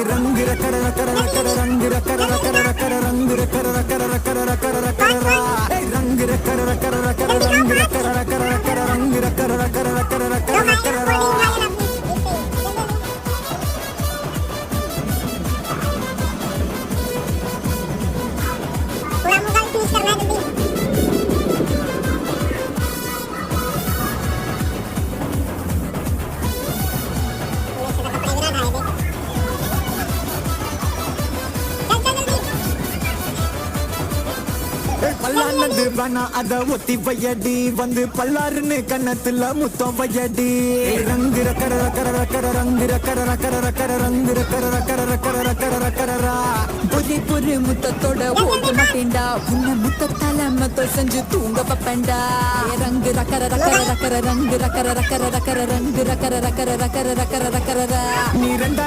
रंग रकर रकर रकर रंग रकर रकर रकर रंग रकर रकर रकर रकर रकर रंग रकर रकर रकर रंग रकर रकर रकर रंग रकर रकर रकर रकर रकर பல்லானது வேணா அத ஒத்தி வையடி வந்து பல்லாருன்னு கண்ணத்துல முத்தம் வையடி ரங்கு ரக்கர ரக்கர ரக்கர ரங்கு ரக்கர ரக்கர ரக்கர ரங்கு ரக்கர ரக்கர ரக்கர ரக்கர ரக்கரா பொறி பொறி முத்தத்தோட ஓட மாட்டேன்டா உன்னை முத்தத்தால மத்த செஞ்சு தூங்க பப்பேன்டா ரங்கு ரக்கர ரக்கர ரக்கர ரங்கு ரக்கர ரக்கர ரக்கர ரங்கு ரக்கர ரக்கர ரக்கர ரக்கர ரக்கர நீ ரெண்டா